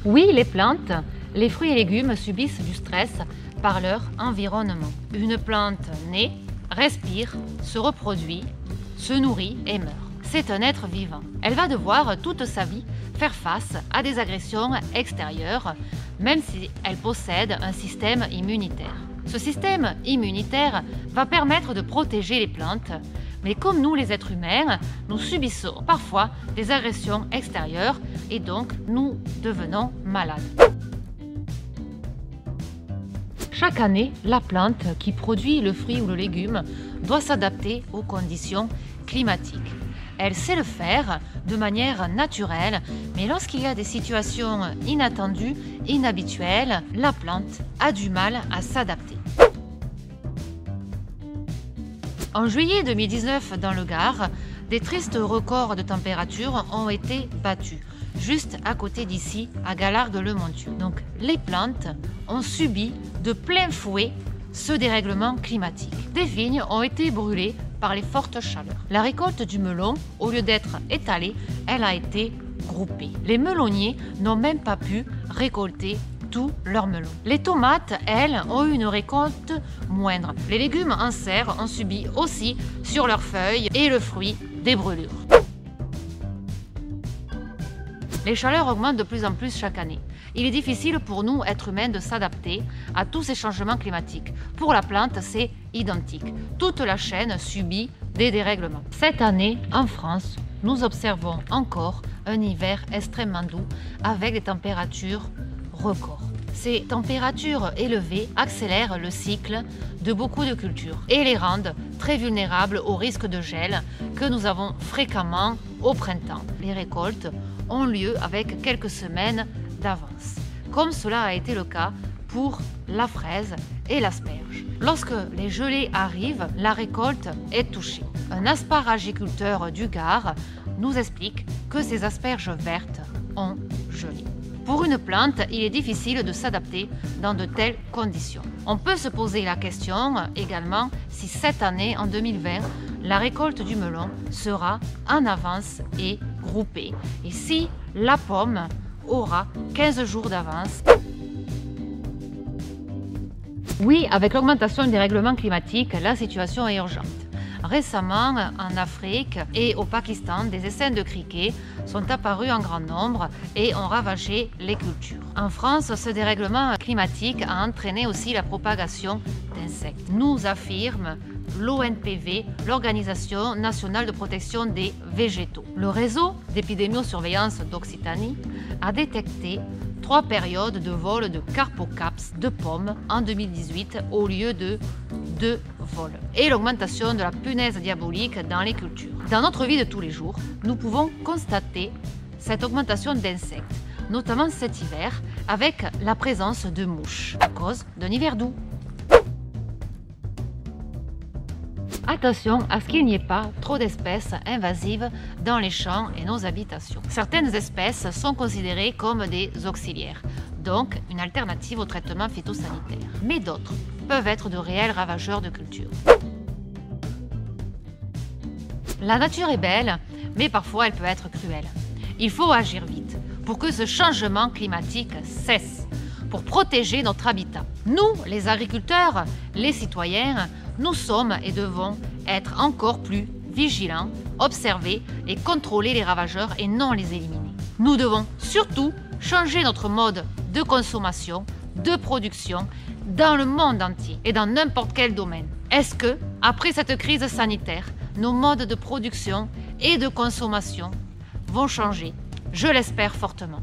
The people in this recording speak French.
Oui, les plantes, les fruits et légumes subissent du stress par leur environnement. Une plante naît, respire, se reproduit, se nourrit et meurt. C'est un être vivant. Elle va devoir toute sa vie faire face à des agressions extérieures, même si elle possède un système immunitaire. Ce système immunitaire va permettre de protéger les plantes, mais comme nous les êtres humains, nous subissons parfois des agressions extérieures et donc nous devenons malades. Chaque année, la plante qui produit le fruit ou le légume doit s'adapter aux conditions climatiques. Elle sait le faire de manière naturelle, mais lorsqu'il y a des situations inattendues, inhabituelles, la plante a du mal à s'adapter. En juillet 2019, dans le Gard, des tristes records de température ont été battus, juste à côté d'ici, à Galargues-le-Montieu. Donc les plantes ont subi de plein fouet ce dérèglement climatique. Des vignes ont été brûlées par les fortes chaleurs. La récolte du melon, au lieu d'être étalée, elle a été groupée. Les melonniers n'ont même pas pu récolter tous leurs melons. Les tomates, elles, ont eu une récolte moindre. Les légumes en serre ont subi aussi sur leurs feuilles et le fruit des brûlures. Les chaleurs augmentent de plus en plus chaque année. Il est difficile pour nous, êtres humains, de s'adapter à tous ces changements climatiques. Pour la plante, c'est identique. Toute la chaîne subit des dérèglements. Cette année, en France, nous observons encore un hiver extrêmement doux avec des températures records. Ces températures élevées accélèrent le cycle de beaucoup de cultures et les rendent très vulnérables au risque de gel que nous avons fréquemment au printemps. Les récoltes ont lieu avec quelques semaines d'avance, comme cela a été le cas pour la fraise et l'asperge. Lorsque les gelées arrivent, la récolte est touchée. Un asparagiculteur du Gard nous explique que ces asperges vertes ont gelé. Pour une plante, il est difficile de s'adapter dans de telles conditions. On peut se poser la question également si cette année, en 2020, la récolte du melon sera en avance et groupée. Et si la pomme aura 15 jours d'avance. Oui, avec l'augmentation des règlements climatiques, la situation est urgente. Récemment, en Afrique et au Pakistan, des essaims de criquets sont apparus en grand nombre et ont ravagé les cultures. En France, ce dérèglement climatique a entraîné aussi la propagation d'insectes. Nous affirme l'ONPV, l'Organisation nationale de protection des végétaux. Le réseau d'épidémiosurveillance d'Occitanie a détecté 3 périodes de vol de carpocaps de pommes en 2018 au lieu de 2 vols et l'augmentation de la punaise diabolique dans les cultures. Dans notre vie de tous les jours, nous pouvons constater cette augmentation d'insectes, notamment cet hiver avec la présence de mouches à cause d'un hiver doux. Attention à ce qu'il n'y ait pas trop d'espèces invasives dans les champs et nos habitations. Certaines espèces sont considérées comme des auxiliaires, donc une alternative au traitement phytosanitaire. Mais d'autres peuvent être de réels ravageurs de culture. La nature est belle, mais parfois elle peut être cruelle. Il faut agir vite pour que ce changement climatique cesse, pour protéger notre habitat. Nous, les agriculteurs, les citoyens, nous sommes et devons être encore plus vigilants, observer et contrôler les ravageurs et non les éliminer. Nous devons surtout changer notre mode de consommation, de production dans le monde entier et dans n'importe quel domaine. Est-ce que, après cette crise sanitaire, nos modes de production et de consommation vont changer? Je l'espère fortement.